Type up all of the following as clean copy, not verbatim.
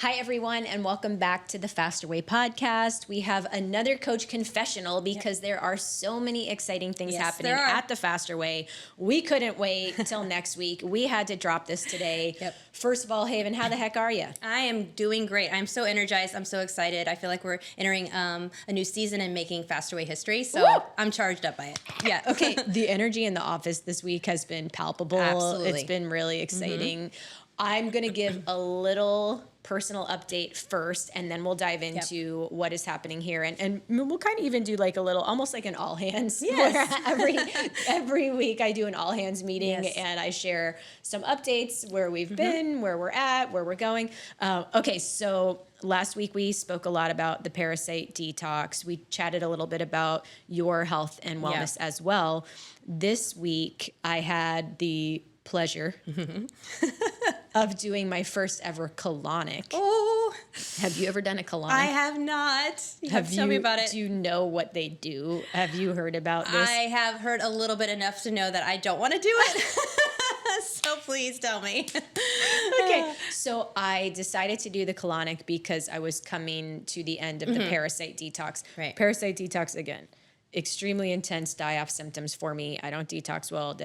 Hi, everyone, and welcome back to the Faster Way podcast. We have another Coach Confessional because there are so many exciting things happening at the Faster Way. We couldn't wait till next week. We had to drop this today. First of all, Haven, how the heck are you? I am doing great. I'm so energized. I'm so excited. I feel like we're entering a new season and making Faster Way history, so Woo! I'm charged up by it. Yeah. Okay, the energy in the office this week has been palpable. Absolutely. It's been really exciting. I'm going to give a little personal update first, and then we'll dive into what is happening here. And we'll kind of even do like a little, almost like an all hands. Yes. Every week I do an all hands meeting and I share some updates, where we've been, where we're at, where we're going. Okay, so last week we spoke a lot about the parasite detox. We chatted a little bit about your health and wellness as well. This week I had the pleasure of doing my first ever colonic. Oh, have you ever done a colonic? I have not. You have to tell me about it. Do you know what they do? Have you heard about this? I have heard a little bit enough to know that I don't want to do it. So please tell me. Okay, so I decided to do the colonic because I was coming to the end of the parasite detox. Right. Parasite detox, again, extremely intense die-off symptoms for me. I don't detox well,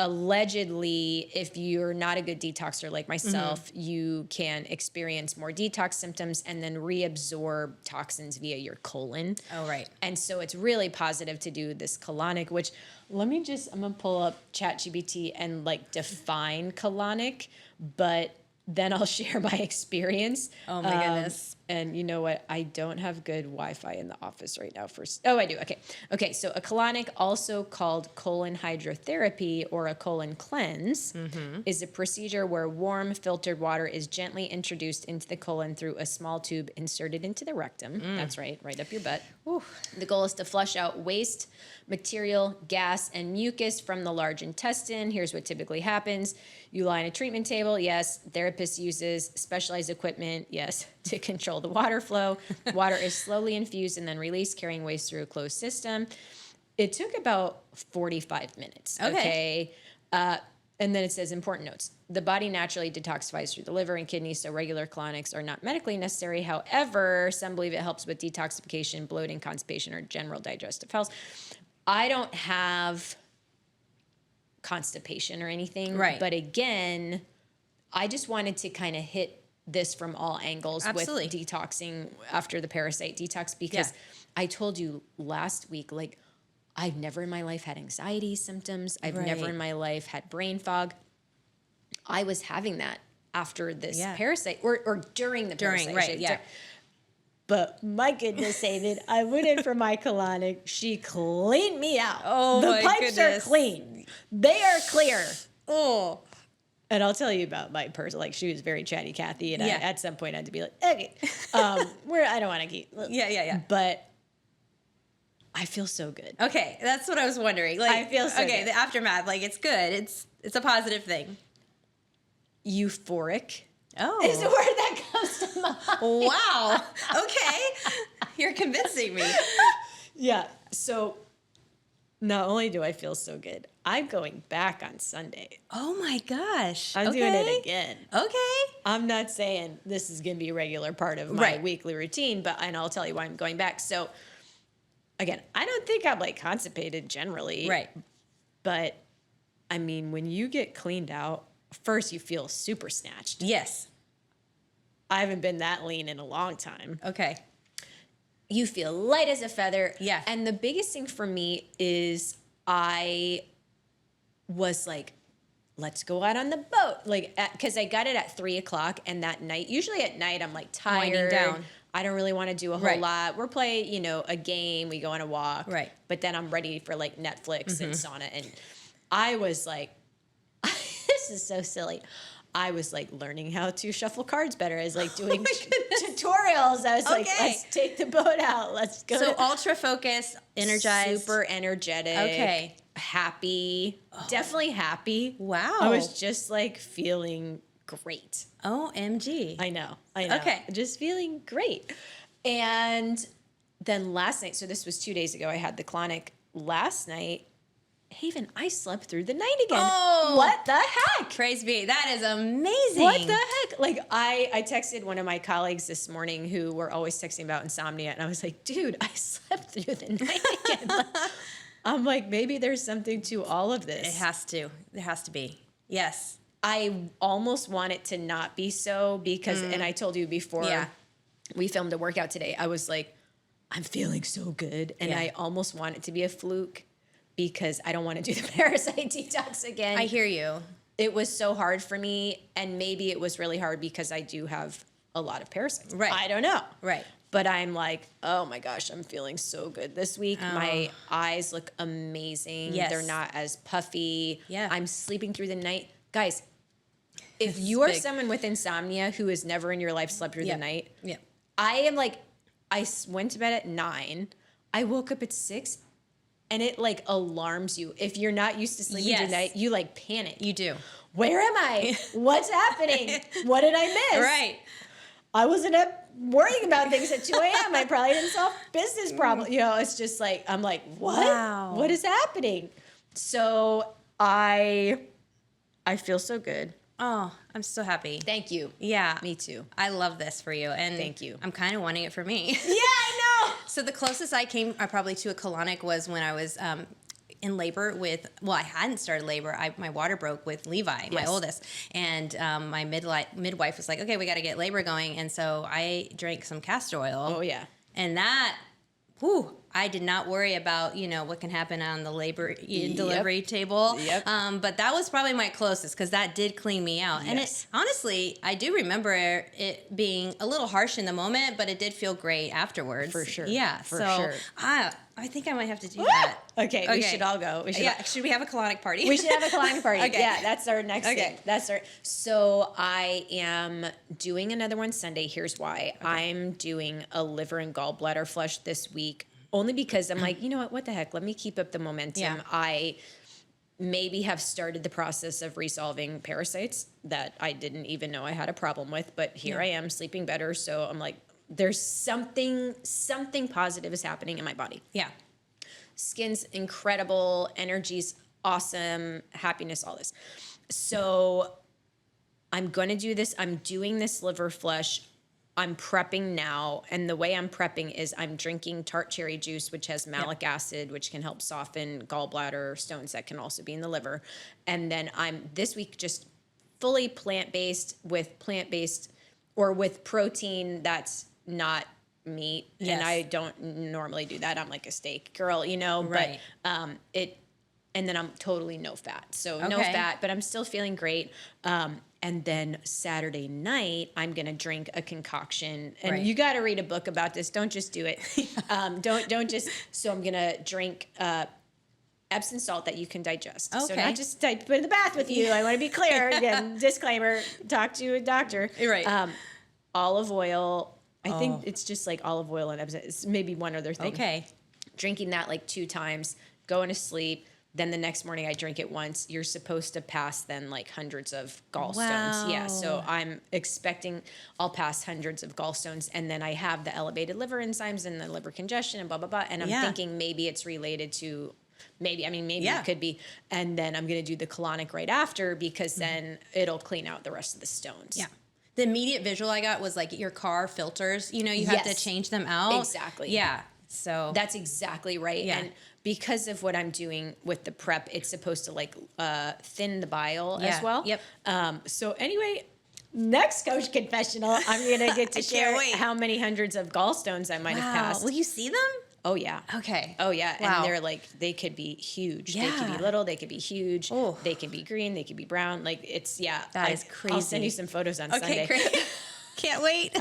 Allegedly, if you're not a good detoxer like myself, you can experience more detox symptoms and then reabsorb toxins via your colon. Oh, right. And so it's really positive to do this colonic, which I'm going to pull up ChatGPT and like define colonic, but then I'll share my experience. Oh my goodness. And you know what? I don't have good Wi-Fi in the office right now. Oh, I do. Okay. So a colonic, also called colon hydrotherapy or a colon cleanse, is a procedure where warm filtered water is gently introduced into the colon through a small tube inserted into the rectum. That's right up your butt. The goal is to flush out waste material, gas, and mucus from the large intestine. Here's what typically happens. You lie on a treatment table. Yes. Therapist uses specialized equipment. Yes. To control the water flow. Water is slowly infused and then released, carrying waste through a closed system. It took about 45 minutes. Okay. And then it says important notes. The body naturally detoxifies through the liver and kidneys, so regular colonics are not medically necessary. However, some believe it helps with detoxification, bloating, constipation, or general digestive health. I don't have constipation or anything. Right. But again, I just wanted to kind of hit this from all angles with detoxing after the parasite detox, because I told you last week, like, I've never in my life had anxiety symptoms. I've never in my life had brain fog. I was having that after this parasite or during the parasite. Right. But my goodness, David, I went in for my colonic. She cleaned me out. Oh, the my pipes are clean. They are clear. Oh. And I'll tell you about my person. Like, she was very chatty Cathy, and I, at some point I had to be like, okay, where I don't want to keep. Yeah. But I feel so good. Okay, that's what I was wondering. Like, I feel so good. The aftermath, like, it's good. It's a positive thing. Euphoric. Oh. Is the word that comes to mind. Wow. Okay. You're convincing me. Yeah. So not only do I feel so good, I'm going back on Sunday. Oh my gosh. I'm doing it again. Okay. I'm not saying this is going to be a regular part of my weekly routine, and I'll tell you why I'm going back. So again, I don't think I'm like constipated generally. Right. But I mean, when you get cleaned out, first you feel super snatched. Yes. I haven't been that lean in a long time. Okay. You feel light as a feather. Yeah. And the biggest thing for me is I was like, let's go out on the boat. Like, because I got it at 3:00, and that night, usually at night, I'm like tired. Winding down. I don't really want to do a whole lot. We're playing, a game. We go on a walk. Right. But then I'm ready for like Netflix and sauna. And I was like, this is so silly. I was like learning how to shuffle cards better. I was like doing tutorials. I was like, let's take the boat out. Let's go. So ultra focused, energized. Super energetic. Okay. Happy. Definitely happy. Wow. I was just like feeling great. OMG. I know. Okay. Just feeling great. And then last night, so this was 2 days ago, I had the colonic. Last night, Haven, I slept through the night again. Oh. What the heck? Praise be. That is amazing. What the heck? Like I texted one of my colleagues this morning who were always texting about insomnia, and I was like, dude, I slept through the night again. Like, I'm like, maybe there's something to all of this. It has to. There has to be. Yes. I almost want it to not be so because, and I told you before we filmed a workout today, I was like, I'm feeling so good. And I almost want it to be a fluke because I don't want to do the parasite detox again. I hear you. It was so hard for me. And maybe it was really hard because I do have a lot of parasites. Right. I don't know. Right. But I'm like, oh my gosh, I'm feeling so good this week. My eyes look amazing. Yes. They're not as puffy. Yeah. I'm sleeping through the night. Guys, if you are someone with insomnia who has never in your life slept through the night, I am like, went to bed at 9. I woke up at 6, and it like alarms you. If you're not used to sleeping through the night, you like panic. You do. Where am I? What's happening? What did I miss? Right. I wasn't up worrying about things at 2 a.m. I probably didn't solve business problems. You know, it's just like, I'm like, what? Wow. What is happening? So I feel so good. Oh, I'm so happy. Thank you. Yeah. Me too. I love this for you. And thank you. I'm kind of wanting it for me. Yeah, I know. So the closest I came probably to a colonic was when I was in labor with, well, I hadn't started labor. My water broke with Levi, my oldest. And my midwife was like, okay, we got to get labor going. And so I drank some castor oil. Oh, yeah. And that, whew, I did not worry about, what can happen on the labor delivery table. Yep. But that was probably my closest because that did clean me out. Yes. And it honestly, I do remember it being a little harsh in the moment, but it did feel great afterwards. For sure. Yeah. For so sure. I think I might have to do that. Okay, we should all go. Should we have a colonic party? We should have a colonic party. Okay. Yeah, that's our next thing. So I am doing another one Sunday. Here's why. Okay. I'm doing a liver and gallbladder flush this week. Only because I'm like, you know what the heck? Let me keep up the momentum. Yeah. I maybe have started the process of resolving parasites that I didn't even know I had a problem with. But here I am sleeping better. So I'm like, there's something positive is happening in my body. Yeah. Skin's incredible. Energy's awesome. Happiness, all this. So I'm going to do this. I'm doing this liver flush. I'm prepping now, and the way I'm prepping is I'm drinking tart cherry juice, which has malic acid, which can help soften gallbladder stones that can also be in the liver. And then I'm this week just fully plant-based or with protein that's not meat. Yes. And I don't normally do that. I'm like a steak girl, Right. But and then I'm totally no fat. So no fat, but I'm still feeling great. And then Saturday night, I'm going to drink a concoction. And you got to read a book about this. Don't just do it. Don't just. So I'm going to drink Epsom salt that you can digest. Okay. So not just put in the bath with you. I want to be clear. Again, disclaimer, talk to a doctor. Right. Olive oil. I think it's just like olive oil and Epsom. It's maybe one other thing. Okay. Drinking that like 2 times, going to sleep. Then the next morning I drink it once. You're supposed to pass then like hundreds of gallstones. Wow. Yeah, so I'm expecting I'll pass hundreds of gallstones, and then I have the elevated liver enzymes and the liver congestion and blah, blah, blah. And I'm thinking maybe it's related to, maybe it could be. And then I'm going to do the colonic right after because then it'll clean out the rest of the stones. Yeah. The immediate visual I got was like your car filters, you have to change them out. Exactly. Yeah. So that's exactly right. Yeah. And because of what I'm doing with the prep, it's supposed to like thin the bile as well. Yep. So anyway, next Coach Confessional, I'm going to get to share how many hundreds of gallstones I might have passed. Will you see them? Oh, yeah. Okay. Oh, yeah. Wow. And they're like, they could be huge. Yeah. They could be little. They could be huge. Oh. They can be green. They could be brown. Like it's, That is crazy. I'll send you some photos on Sunday. Okay, great. Can't wait.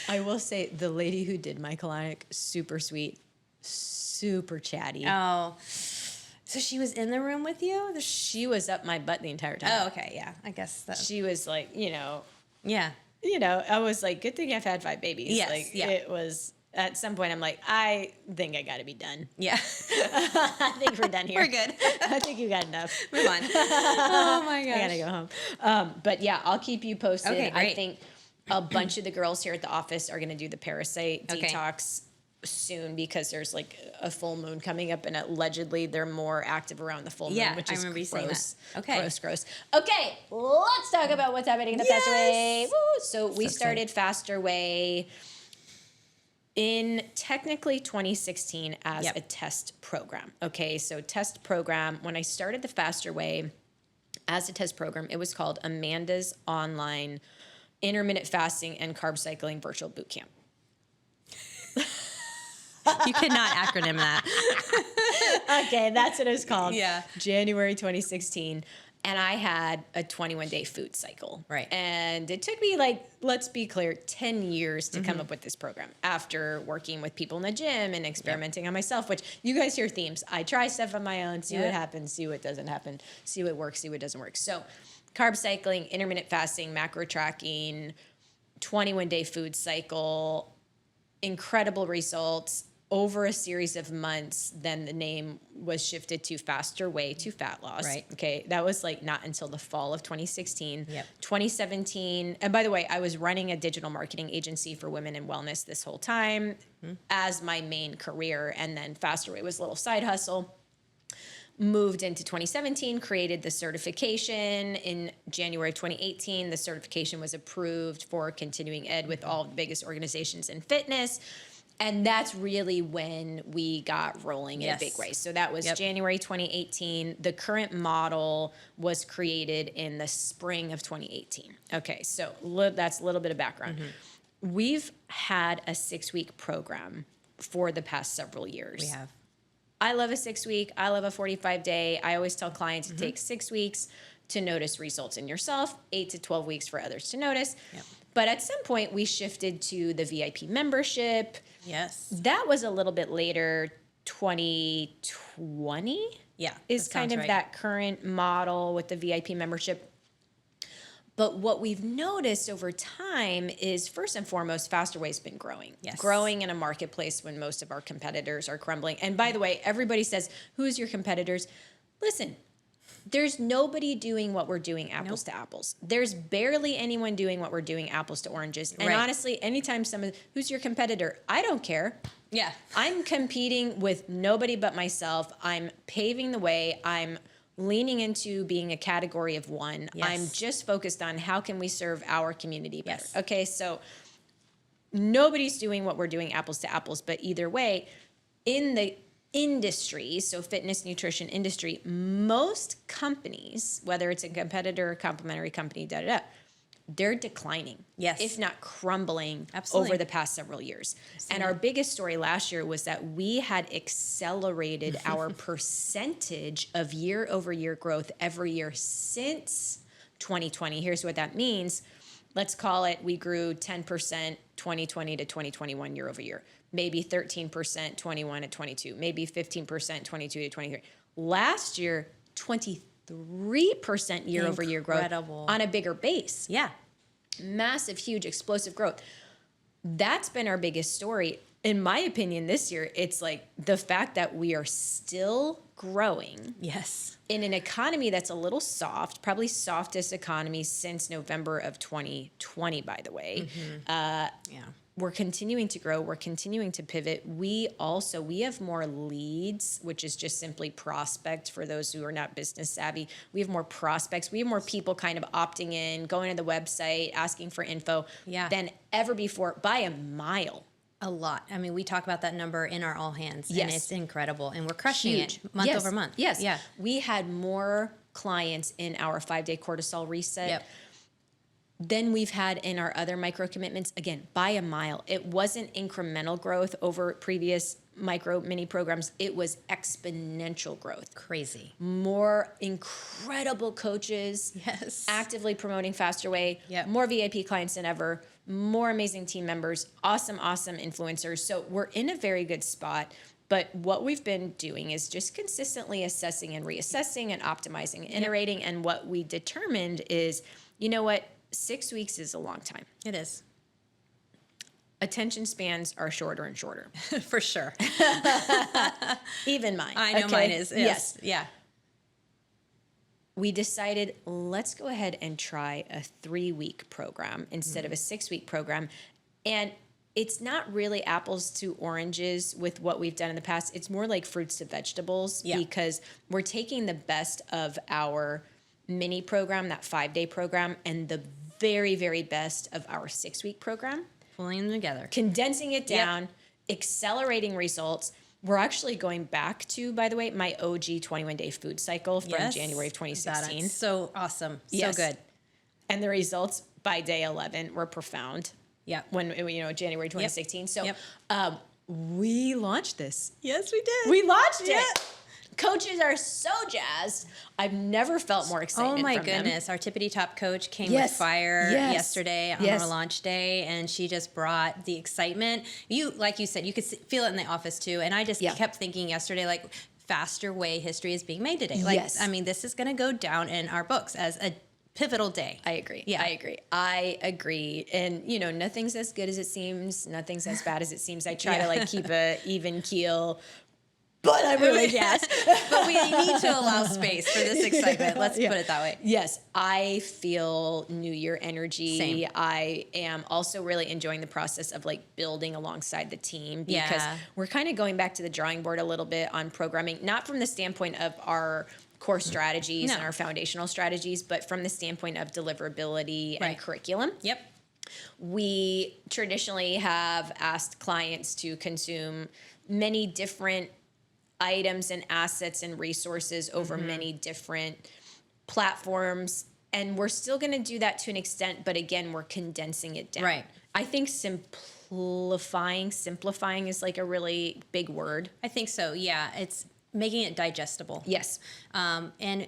I will say the lady who did my colonic, super sweet, super chatty. Oh, so she was in the room with you? She was up my butt the entire time. Oh, okay. Yeah, I guess that. She was like, Yeah. I was like, good thing I've had 5 babies. Yes, Like, yeah. it was, at some point, I'm like, I think I got to be done. Yeah. I think we're done here. We're good. I think you got enough. Move on. Oh, my gosh. I got to go home. But yeah, I'll keep you posted. Okay, great. I think a bunch of the girls here at the office are going to do the parasite detox soon because there's like a full moon coming up, and allegedly they're more active around the full moon, Yeah, which I is remember you saying gross. that. Okay. Gross. Okay, let's talk about what's happening in the Faster Way. Woo! So we excited. started Faster Way in technically 2016 as Yep. a test program. Okay, so test program. When I started the Faster Way as a test program, it was called Amanda's Online Intermittent Fasting and Carb Cycling Virtual Bootcamp. You cannot acronym that. Okay, that's what it was called. Yeah. January 2016. And I had a 21-day food cycle. Right. And it took me, like, let's be clear, 10 years to come up with this program after working with people in the gym and experimenting on myself, which you guys hear themes. I try stuff on my own, see what happens, see what doesn't happen, see what works, see what doesn't work. So carb cycling, intermittent fasting, macro tracking, 21-day food cycle, incredible results. Over a series of months, then the name was shifted to Faster Way to Fat Loss. Right. Okay. That was like not until the fall of 2016. Yep. 2017. And by the way, I was running a digital marketing agency for women in wellness this whole time as my main career. And then Faster Way was a little side hustle. Moved into 2017, created the certification. In January 2018, the certification was approved for continuing ed with all the biggest organizations in fitness. And that's really when we got rolling in a big way. So that was January 2018. The current model was created in the spring of 2018. Okay, so that's a little bit of background. We've had a 6-week program for the past several years. We have. I love a 6-week. I love a 45-day. I always tell clients it takes 6 weeks to notice results in yourself, 8 to 12 weeks for others to notice. Yep. But at some point, we shifted to the VIP membership. Yes. That was a little bit later, 2020. Yeah. Is kind of that current model with the VIP membership. But what we've noticed over time is, first and foremost, Faster Way's been growing. Yes. Growing in a marketplace when most of our competitors are crumbling. And by the way, everybody says, who's your competitors? Listen, there's nobody doing what we're doing apples to apples. There's barely anyone doing what we're doing apples to oranges. And honestly, anytime someone, who's your competitor? I don't care. Yeah. I'm competing with nobody but myself. I'm paving the way. I'm leaning into being a category of one. Yes. I'm just focused on how can we serve our community better. Yes. Okay, so nobody's doing what we're doing apples to apples, but either way, in the industry, so fitness, nutrition industry, most companies, whether it's a competitor or complementary company, they're declining, if not crumbling, over the past several years. And our biggest story last year was that we had accelerated our percentage of year-over-year growth every year since 2020. Here's what that means. Let's call it, we grew 10% 2020 to 2021 year over year. Maybe 13% 21 to 22. Maybe 15% 22 to 23. Last year, 23% year over year growth on a bigger base. Yeah. Massive, huge, explosive growth. That's been our biggest story. In my opinion, this year, it's like the fact that we are still growing. Yes. In an economy that's a little soft, probably softest economy since November of 2020, by the way. We're continuing to grow. We're continuing to pivot. We have more leads, which is just simply prospect for those who are not business savvy. We have more prospects. We have more people kind of opting in, going to the website, asking for info than ever before by a mile. A lot. I mean, we talk about that number in our all hands, Yes. and it's incredible, and we're crushing Huge. it month over month. Yes. Yeah. We had more clients in our 5-day cortisol reset than we've had in our other micro commitments, again, by a mile. It wasn't incremental growth over previous micro mini programs. It was exponential growth. Crazy. More incredible coaches. Yes. Actively promoting Faster Way. Yep. More VIP clients than ever. More amazing team members. Awesome influencers. So we're in a very good spot. But what we've been doing is just consistently assessing and reassessing and optimizing and iterating. And what we determined is, you know what? 6 weeks is a long time. It is. Attention spans are shorter and shorter. For sure. Even mine. I know mine is. Yes. Yeah. We decided, let's go ahead and try a 3-week program instead of a 6-week program. And it's not really apples to oranges with what we've done in the past. It's more like fruits to vegetables because we're taking the best of our mini program, that 5-day program, and the very, very best of our 6-week program. Pulling them together. Condensing it down, accelerating results. We're actually going back to, by the way, my OG 21-day food cycle from January of 2016. That's so awesome. Yes. So good. And the results by day 11 were profound. Yeah. When, January 2016. Yep. So we launched this. Yes, we did. We launched it. Coaches are so jazzed. I've never felt more excited. Oh my from goodness. them. Our tippity top coach came with fire yesterday on our launch day, and she just brought the excitement. Like you said, you could feel it in the office too. And I just kept thinking yesterday, like, faster way history is being made today. Like, I mean, this is going to go down in our books as a pivotal day. I agree. Yeah. I agree. And, nothing's as good as it seems. Nothing's as bad as it seems. I try to keep a even keel. But I'm really jazzed. But we need to allow space for this excitement. Let's put it that way. Yes, I feel New Year energy. Same. I am also really enjoying the process of building alongside the team because we're kind of going back to the drawing board a little bit on programming, not from the standpoint of our core strategies and our foundational strategies, but from the standpoint of deliverability and curriculum. Yep. We traditionally have asked clients to consume many different items and assets and resources over many different platforms. And we're still going to do that to an extent, but again, we're condensing it down. Right. I think simplifying is a really big word. I think so. Yeah. It's making it digestible. Yes. And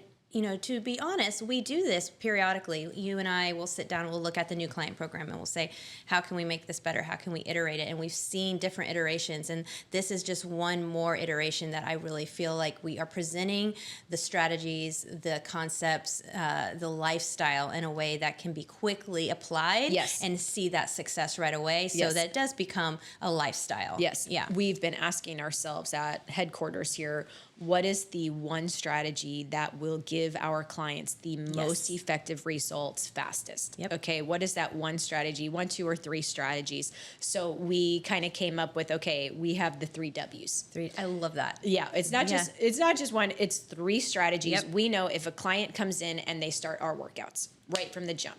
to be honest, we do this periodically. You and I will sit down and we'll look at the new client program and we'll say, how can we make this better? How can we iterate it? And we've seen different iterations. And this is just one more iteration that I really feel like we are presenting the strategies, the concepts, the lifestyle in a way that can be quickly applied and see that success right away so that it does become a lifestyle. Yes. Yeah. We've been asking ourselves at headquarters here, what is the one strategy that will give our clients the most effective results fastest? Yep. Okay, what is that one strategy, 1, 2, or 3 strategies? So we kind of came up with, we have the 3 W's. I love that. Yeah, it's not just one, it's 3 strategies. Yep. We know if a client comes in and they start our workouts right from the jump,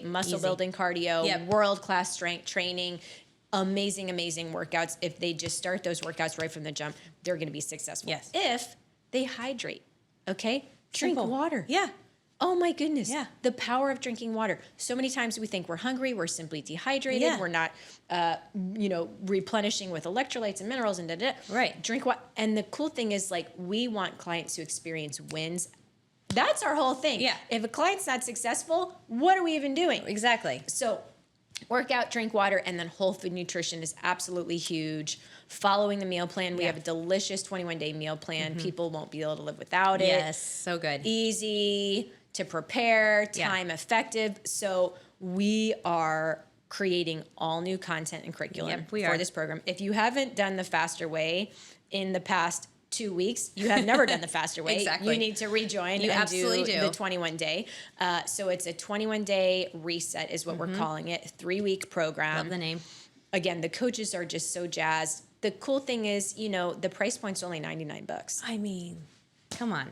muscle building cardio, world-class strength training, amazing workouts. If they just start those workouts right from the jump, they're going to be successful. Yes. If they hydrate, drink Simple. water. Yeah. Oh my goodness. Yeah. The power of drinking water. So many times we think we're hungry, we're simply dehydrated, we're not, replenishing with electrolytes and minerals and Right. Drink water. And the cool thing is we want clients to experience wins. That's our whole thing. Yeah. If a client's not successful, what are we even doing? Exactly. So work out, drink water, and then whole food nutrition is absolutely huge. Following the meal plan, we have a delicious 21-day meal plan. People won't be able to live without it. Yes, so good. Easy to prepare, time effective. So we are creating all new content and curriculum for this program. If you haven't done the faster way in the past 2 weeks, you have never done the faster way. Exactly. You need to rejoin and absolutely do the 21-day. So it's a 21-day reset is what we're calling it, 3-week program. Love the name. Again, the coaches are just so jazzed. The cool thing is, the price point's only $99. I mean, come on.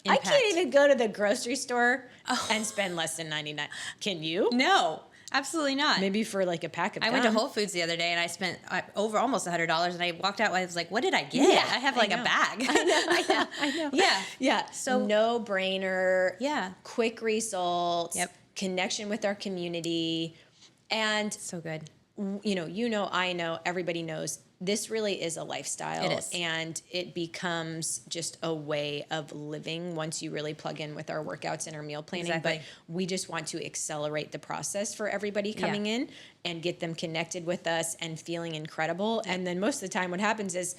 Impact. I can't even go to the grocery store and spend less than $99. Can you? No. Absolutely not. Maybe for a pack of gum. I went to Whole Foods the other day and I spent over almost $100 and I walked out and I was like, what did I get? Yeah, I have a bag. I know. Yeah. Yeah. So no brainer. Yeah. Quick results. Yep. Connection with our community. And so good. I know, everybody knows this really is a lifestyle. It is. And it becomes just a way of living once you really plug in with our workouts and our meal planning. Exactly. But we just want to accelerate the process for everybody coming in and get them connected with us and feeling incredible. And then most of the time what happens is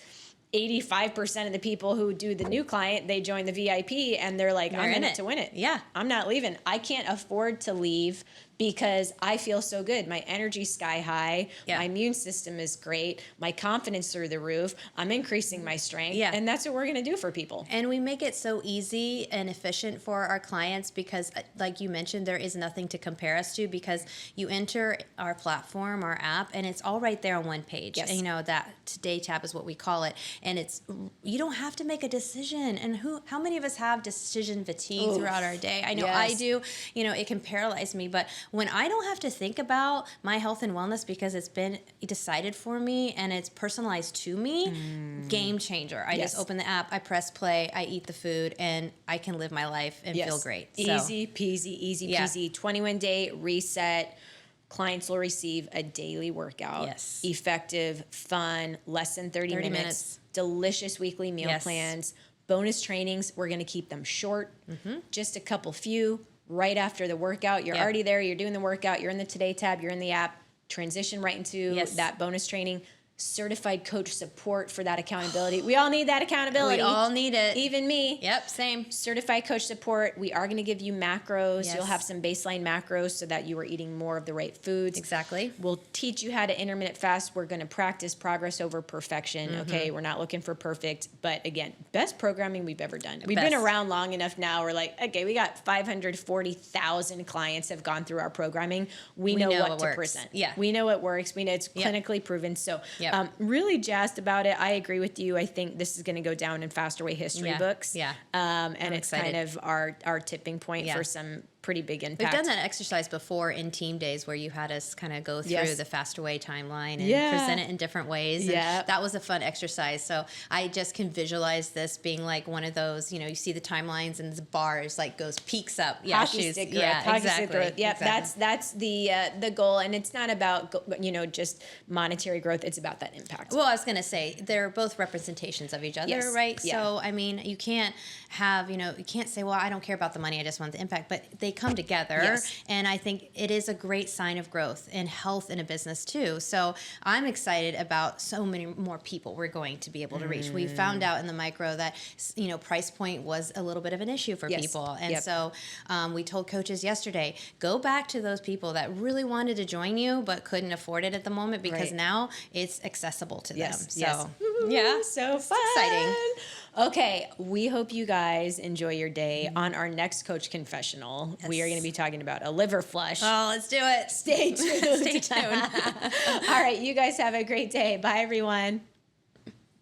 85% of the people who do the new client, they join the VIP and they're like, I'm in it to win it. Yeah. I'm not leaving. I can't afford to leave because I feel so good. My energy's sky high. Yeah. My immune system is great. My confidence through the roof. I'm increasing my strength. Yeah. And that's what we're going to do for people. And we make it so easy and efficient for our clients because, like you mentioned, there is nothing to compare us to because you enter our platform, our app, and it's all right there on one page. Yes. And, you know, that Today tab is what we call it. And you don't have to make a decision. And how many of us have decision fatigue throughout our day? I know I do. You know, it can paralyze me. But when I don't have to think about my health and wellness because it's been decided for me and it's personalized to me, game changer. I just open the app, I press play, I eat the food, and I can live my life and feel great. Easy peasy. 21-day reset. Clients will receive a daily workout. Yes. Effective, fun, less than 30 minutes. Delicious weekly meal plans. Bonus trainings, we're going to keep them short. Just a couple few. Right after the workout, you're already there, you're doing the workout, you're in the Today tab, you're in the app, transition right into that bonus training. Certified coach support for that accountability. We all need that accountability. We all need it. Even me. Yep, same. Certified coach support. We are going to give you macros. Yes. You'll have some baseline macros so that you are eating more of the right foods. Exactly. We'll teach you how to intermittent fast. We're going to practice progress over perfection. Okay, we're not looking for perfect, but again, best programming we've ever done. We've been around long enough now. We're like, okay, we got 540,000 clients have gone through our programming. We know what to present. Yeah. We know what works. We know it's clinically proven. So really jazzed about it. I agree with you. I think this is going to go down in Faster Way history books. Yeah. And I'm it's excited. kind of our tipping point for some pretty big impact. We've done that exercise before in team days where you had us kind of go through the Faster Way timeline and present it in different ways. And that was a fun exercise. So I just can visualize this being like one of those, you know, you see the timelines and the bars like peaks up. Yeah, hockey stick growth. Hockey stick growth. Yep, that's the goal. And it's not about, you know, just monetary growth. It's about that impact. Well, I was going to say they're both representations of each other, right? Yeah. So, I mean, you can't have, you know, you can't say, well, I don't care about the money. I just want the impact. But they come together. And I think it is a great sign of growth and health in a business too. So I'm excited about so many more people we're going to be able to reach. We found out in the micro that, you know, price point was a little bit of an issue for people. And so we told coaches yesterday, go back to those people that really wanted to join you but couldn't afford it at the moment because now it's accessible to them. So yeah, so fun. Exciting. Okay, we hope you guys enjoy your day. On our next Coach Confessional, we are going to be talking about a liver flush. Oh, let's do it. Stay tuned. Stay tuned. All right, you guys have a great day. Bye, everyone.